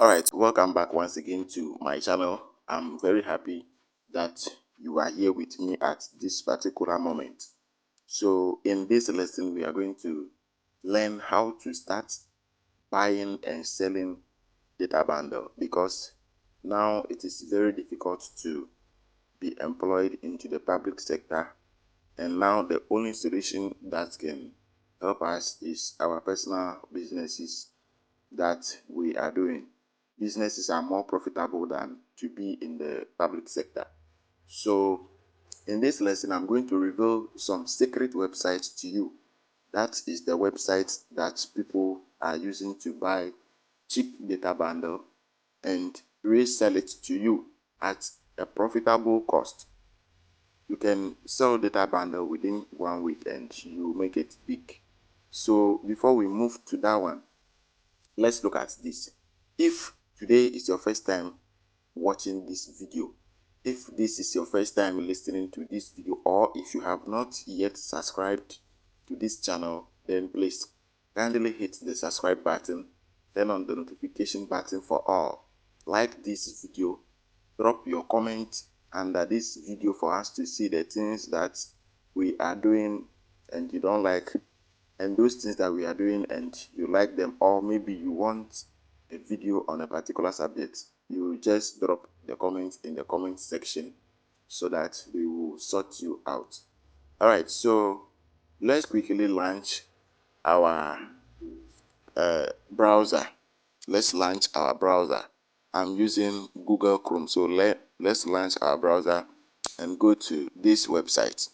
Alright, welcome back once again to my channel. I'm very happy that you are here with me at this particular moment. So in this lesson, we are going to learn how to start buying and selling data bundle, because now it is very difficult to be employed into the public sector, and now the only solution that can help us is our personal businesses that we are doing. Businesses are more profitable than to be in the public sector. So in this lesson, I'm going to reveal some secret websites to you. That is the website that people are using to buy cheap data bundle and resell it to you at a profitable cost. You can sell data bundle within 1 week and you make it big. So before we move to that one, let's look at this. If today is your first time watching this video, if this is your first time listening to this video, or if you have not yet subscribed to this channel, then please kindly hit the subscribe button, turn on the notification button for all, like this video, drop your comment under this video for us to see the things that we are doing and you don't like, and those things that we are doing and you like them, or maybe you want a video on a particular subject, you just drop the comments in the comment section so that we will sort you out. All right, so let's quickly launch our browser. Let's launch our browser. I'm using Google Chrome, so let's launch our browser and go to this website.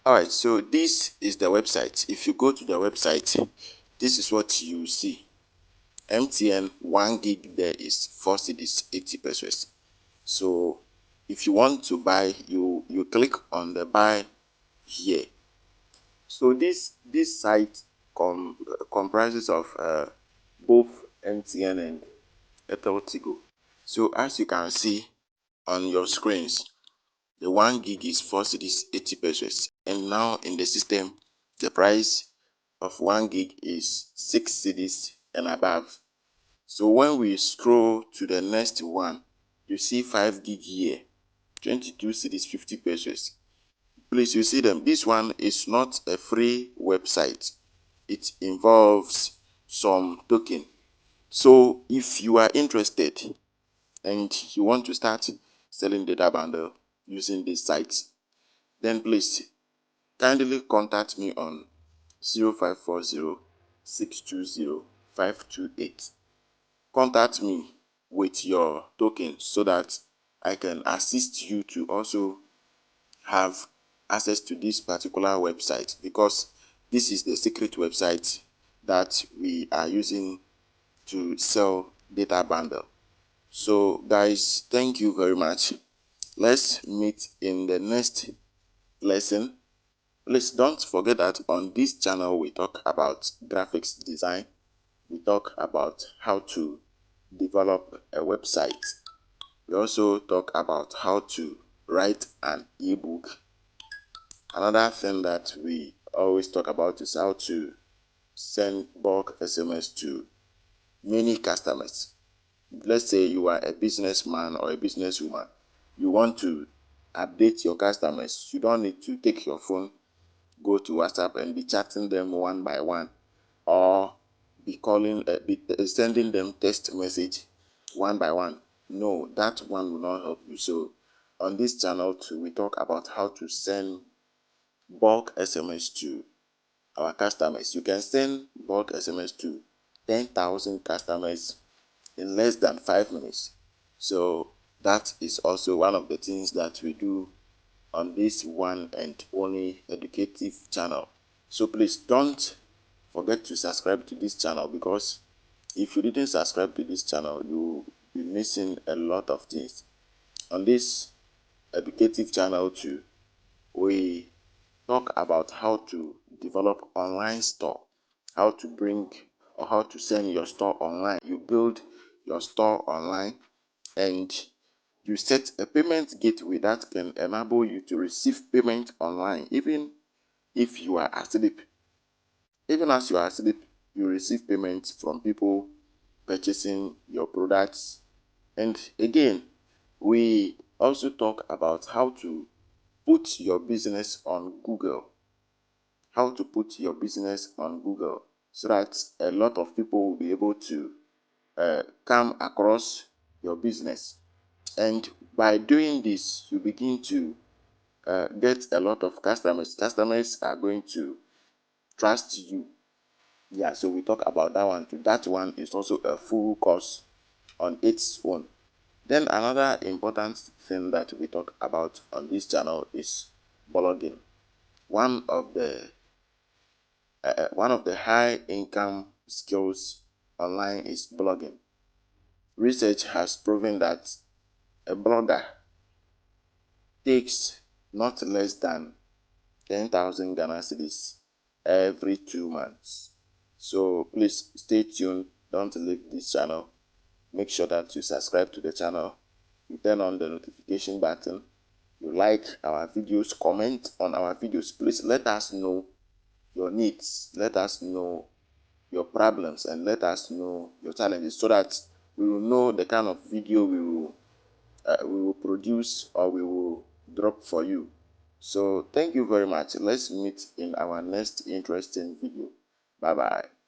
Alright, so this is the website. If you go to the website, this is what you see. MTN 1 gig there is 4 cedis 80 pesos. So if you want to buy, you click on the buy here. So this site comprises of both MTN and Airtel Tigo. So as you can see on your screens, the 1 gig is 4 cedis 80 pesos, and now in the system the price of 1 gig is 6 cedis and above. So when we scroll to the next one, you see 5 gig here, 22 cedis 50 pesos. Please, you see them. This one is not a free website. It involves some token. So if you are interested and you want to start selling data bundle using this site, then please kindly contact me on 0540-620-528. Contact me with your token so that I can assist you to also have access to this particular website, because this is the secret website that we are using to sell data bundle. So guys, thank you very much. Let's meet in the next lesson. Please don't forget that on this channel we talk about graphics design, we talk about how to develop a website, we also talk about how to write an ebook. Another thing that we always talk about is how to send bulk SMS to many customers. Let's say you are a businessman or a businesswoman, you want to update your customers. You don't need to take your phone, go to WhatsApp and be chatting them one by one, or be calling, sending them text message one by one. No, that one will not help you. So on this channel too, we talk about how to send bulk SMS to our customers. You can send bulk SMS to 10,000 customers in less than 5 minutes. So that is also one of the things that we do on this one and only educative channel. So please don't forget to subscribe to this channel, because if you didn't subscribe to this channel, you'll be missing a lot of things. On this educative channel too, we talk about how to develop online store, how to bring or how to send your store online. You build your store online and you set a payment gateway that can enable you to receive payment online, even if you are asleep. Even as you are asleep, you receive payments from people purchasing your products. And again, we also talk about how to put your business on Google. How to put your business on Google so that a lot of people will be able to come across your business. And by doing this, you begin to get a lot of customers. Customers are going to trust you. Yeah, so we talk about that one too. That one is also a full course on its own. Then another important thing that we talk about on this channel is blogging. One of the high income skills online is blogging. Research has proven that a blogger takes not less than 10,000 Ghana cedis every 2 months. So please stay tuned. Don't leave this channel. Make sure that you subscribe to the channel. You turn on the notification button. You like our videos, comment on our videos. Please let us know your needs. Let us know your problems and let us know your challenges so that we will know the kind of video we will produce or we will drop for you. So thank you very much. Let's meet in our next interesting video. Bye bye.